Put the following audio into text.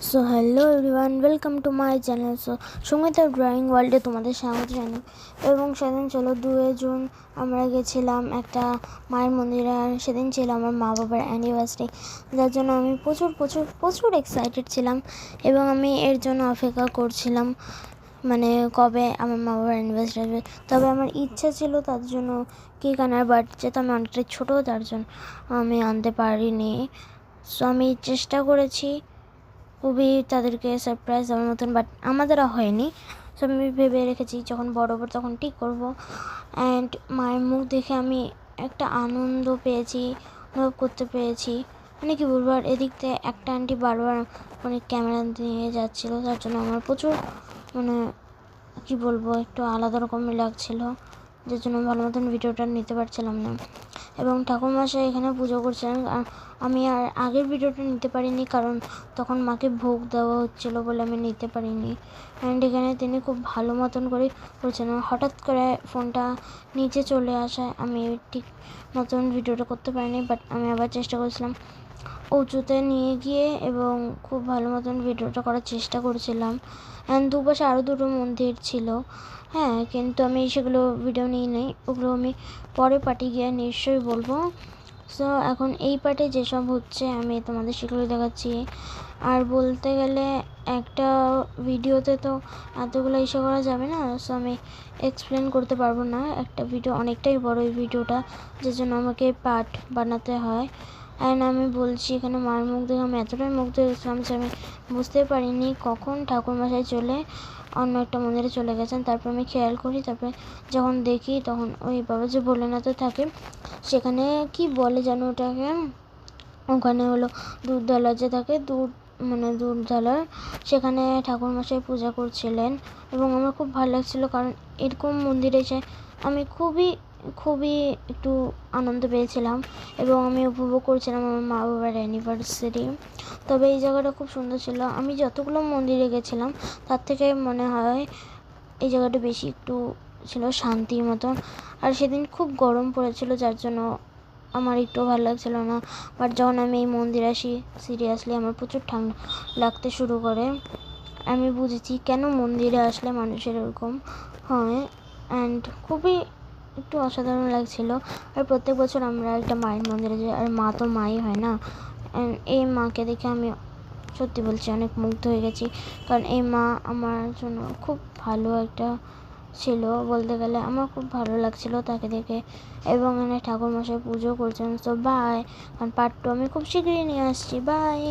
So hello everyone, welcome to my channel. Sangeeta drawing ওয়ার্ল্ডে তোমাদের স্বাগত জানাই। এবং সেদিন ছিল 2 জুন, আমরা গেছিলাম একটা মায়ের মন্দিরে। আর সেদিন ছিল আমার মা বাবার অ্যানিভার্সারি, যার জন্য আমি প্রচুর প্রচুর প্রচুর এক্সাইটেড ছিলাম। এবং আমি এর জন্য অপেক্ষা করছিলাম, মানে কবে আমার মা বাবার অ্যানিভার্সারি আসবে। তবে আমার ইচ্ছা ছিল তার জন্য কেক আনার, বাট যেহেতু আমি অনেকটাই ছোটো, তার জন্য আমি আনতে পারিনি। সো আমি চেষ্টা করেছি খুবই তাদেরকে সারপ্রাইজ দেওয়ার মতন, বাট আমাদেরও হয়নি। সো আমি ভেবে রেখেছি যখন বড় হবো তখন ঠিক করবো। অ্যান্ড মায়ের মুখ দেখে আমি একটা আনন্দ পেয়েছি, অনুভব করতে পেরেছি, মানে কি বলবো। আর এদিক থেকে একটা আন্টি বারবার মানে ক্যামেরা নিয়ে যাচ্ছিলো, তার জন্য আমার প্রচুর মানে কি বলবো, একটু আলাদা রকমই লাগছিলো, যার জন্য ভালো মতন ভিডিওটা নিতে পারছিলাম না। এবং ঠাকুরমশাই এখানে পুজো করছিলেন। আমি আর আগের ভিডিওটা নিতে পারিনি, কারণ তখন মাকে ভোগ দেওয়া হচ্ছিলো বলে আমি নিতে পারিনি। অ্যান্ড এখানে তিনি খুব ভালো মতন করে করছিলেন। হঠাৎ করে ফোনটা নিচে চলে আসায় আমি ঠিক মতন ভিডিওটা করতে পারিনি, বাট আমি আবার চেষ্টা করেছিলাম উঁচুতে নিয়ে গিয়ে, এবং খুব ভালো মতন ভিডিওটা করার চেষ্টা করেছিলাম। অ্যান্ড দুপাশে আরও দুটো মন্দির ছিল, হ্যাঁ, কিন্তু আমি সেগুলো ভিডিও নিই নাই, ওগুলো আমি পরে পার্টে গিয়ে নিশ্চয়ই বলবো। সো এখন এই পার্টে যেসব হচ্ছে আমি তোমাদের সেগুলো দেখাচ্ছি। আর বলতে গেলে একটা ভিডিওতে তো এতগুলো ইস্যু করা যাবে না, সো আমি এক্সপ্লেন করতে পারবো না। একটা ভিডিও অনেকটাই বড় এই ভিডিওটা, যে জন্য আমাকে পার্ট বানাতে হয়। অ্যান্ড আমি বলছি, এখানে মায়ের মুখ দেখে আমি এতটাই মুগ্ধ হয়েছিলাম যে আমি বুঝতে পারিনি কখন ঠাকুরমশাই চলে অন্য একটা মন্দিরে চলে গেছেন। তারপর আমি খেয়াল করি, তারপরে যখন দেখি তখন ওই বাবা যে ভোলেনাথে থাকে, সেখানে কি বলে যেন ওটাকে, ওখানে হলো দুধ যে থাকে, দুধ সেখানে ঠাকুরমশাই পূজা করছিলেন। এবং আমার খুব ভালো লাগছিলো, কারণ এরকম মন্দিরে এসে আমি খুবই খুবই একটু আনন্দ পেয়েছিলাম, এবং আমি উপভোগ করছিলাম আমার মা বাবার অ্যানিভার্সারি। তবে এই জায়গাটা খুব সুন্দর ছিল। আমি যতগুলো মন্দিরে গেছিলাম তার থেকে মনে হয় এই জায়গাটা বেশি একটু ছিল শান্তির মতন। আর সেদিন খুব গরম পড়েছিল, যার জন্য আমার একটু ভালো লাগছিল না। বাট যখন আমি এই মন্দিরে আসি, সিরিয়াসলি আমার প্রচুর ঠান্ডা লাগতে শুরু করে। আমি বুঝেছি কেন মন্দিরে আসলে মানুষের এরকম হয়। অ্যান্ড খুবই একটু অসাধারণ লাগছিল। আর প্রত্যেক বছর আমরা একটা মায়ের মন্দিরে যাই, আর মা তো মাই হয় না। অ্যান্ড এই মাকে দেখে আমি সত্যি বলছি অনেক মুগ্ধ হয়ে গেছি, কারণ এই মা আমার জন্য খুব ভালো একটা ছিল বলতে গেলে। আমার খুব ভালো লাগছিল তাকে দেখে। এবং এখানে ঠাকুরমশাই পুজো করছেন। সো বাই, কারণ পার্ট 2 আমি খুব শীঘ্রই নিয়ে আসছি। বাই।